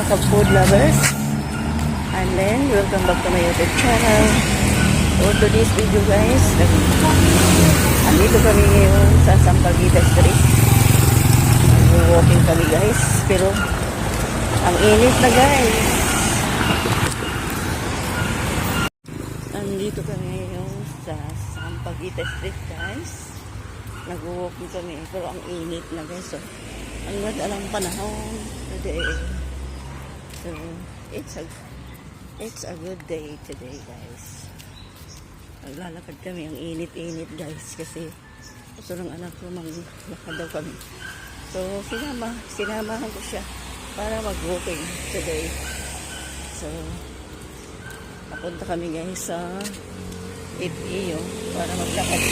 ka-food lovers. And then, welcome back to my YouTube channel. For today's video guys, andito kami ngayon sa Sampaguita Street. Walking kami guys, pero ang init na guys. Andito kami ngayon sa Sampaguita Street guys. Nag-walking kami, pero ang init na guys. So, ang ganda ng panahon today. So, it's a good day today guys. Maglalakad kami, ang init-init guys, kasi gusto ng anak ko maglakad daw kami. So, sinamahan ko siya para mag-walking today. So, papunta kami guys sa FEO para maglakad.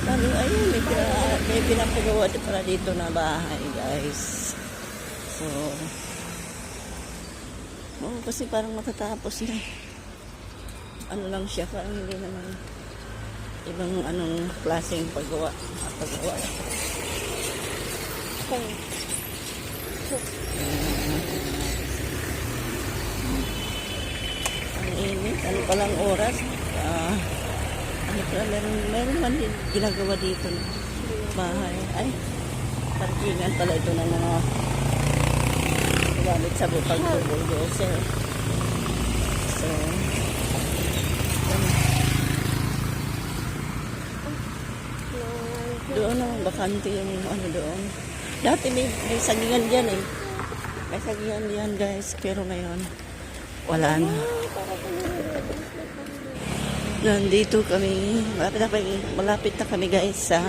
Sabi, ayun, may pinapagawa para dito na bahay guys. So, kasi parang matatapos na. Ano lang siya, parang hindi naman ibang anong klaseng paggawa. Ang init, ano palang oras? Ano pala, meron man din ginagawa dito na bahay. Ay, parkingan pala ito ng mga gamit sa pag-bulldozer. So, doon na, bakante yung ano doon. Dati may sagingan dyan eh. May sagingan dyan guys, pero ngayon, wala na. Nandito kami, malapit na kami guys sa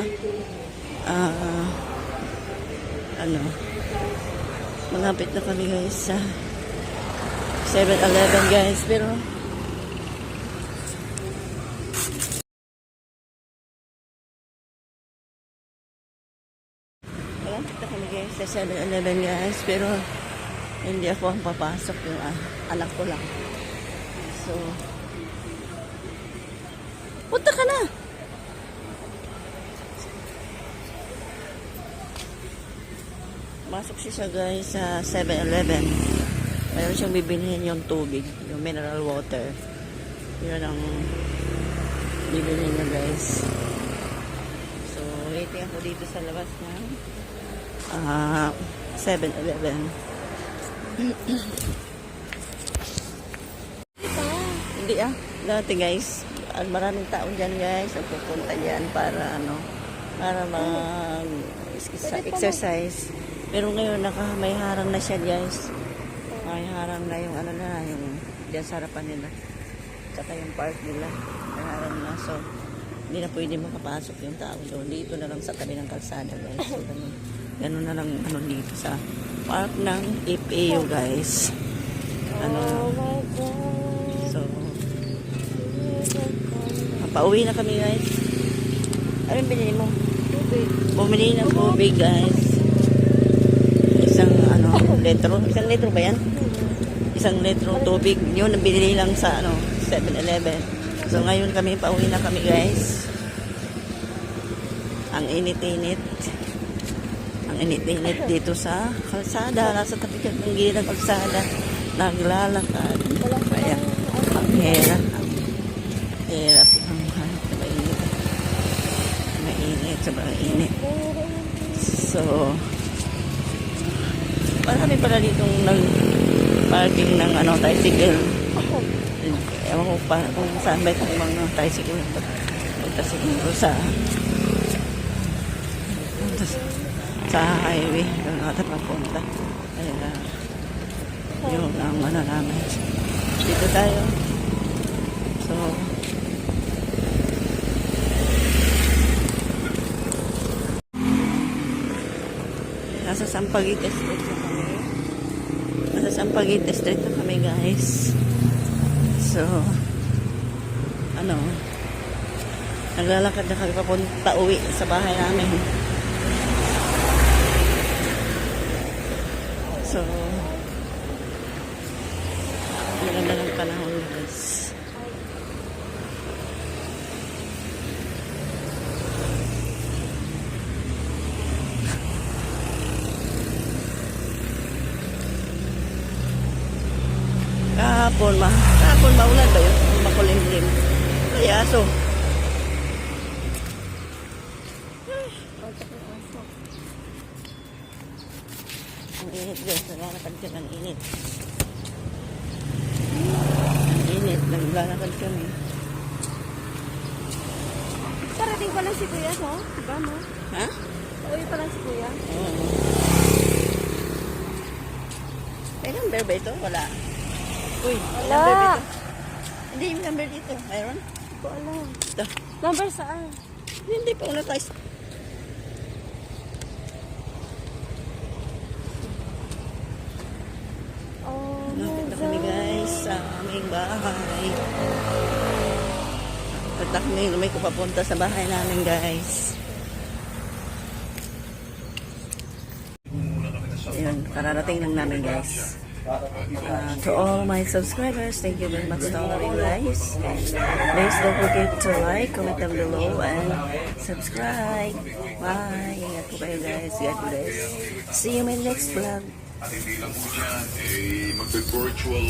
malapit na kami guys sa 7-Eleven guys, pero malapit na kami guys sa 7-Eleven guys, pero hindi ako ang papasok, yung anak ko lang. So, punta ka na! Masok siya guys sa 7-Eleven. Mayroon siyang bibilihin yung tubig, yung mineral water. Yun ang bibilihin niya guys. So, waiting ako dito sa labas ng 7-Eleven. Hindi dati guys, maraming tao dyan guys, ang pupunta dyan para mag-exercise. Pero ngayon, may harang na siya guys. May harang na yung yung dyan sa harapan nila. Tsaka yung park nila. May harang na. So, hindi na pwede makapasok yung tao doon. Dito na lang sa tabi ng kalsada guys. So, ganun na lang dito sa park ng FEO guys. So, pauwi na kami guys. Ano yung binili mo? Tubig. Bumili ng tubig guys. Isang litro ba yan? Isang litro tubig. Yun, nabili lang sa 7-Eleven. So, ngayon kami, pauwi na kami guys. Ang init-init. Ang init-init dito sa kalsada. Nasa tabi ng gilid ng kalsada. Naglalakad. Kaya, ang hirap. Ang hanap na mainit. Mainit. Sobrang init. So, marami pala ditong nag-parking ng tricycle. Ewan ko pa kung saan ba itong mga tricycle. Punta siguro sa highway. Doon ata papunta. Kaya yun ang namin. Dito tayo. So, nasa Sampaguita Street na kami. Nasa Sampaguita Street na kami guys. So, naglalakad na kami papunta uwi sa bahay namin. So, maganda ng panahon guys. Kahapon maulan ba yun? Makulimlim. Ay, aso. Ang init guys, naglalakad kami, ang init. Ang init, naglalakad kami. Parating pa lang si Kuya, no? Diba, no? Ha? Uwi pa lang si Kuya. Oo. May number ba ito? Wala. Uy, may Wala. number dito. Hindi yung number dito. Mayroon? Hindi ko alam. Ito. Number saan? Hindi pa wala tayo. Oh, Lapit na my kami God. guys sa aming bahay. Lapit na kami, may papunta sa bahay namin guys. Ayun, kararating lang namin guys. To all my subscribers, thank you very much to all of you guys. And please don't forget to like, comment down below, and subscribe. Bye! Ingat po kayo guys. God bless. See you in my next vlog. At hindi lang po dyan, magbe-virtual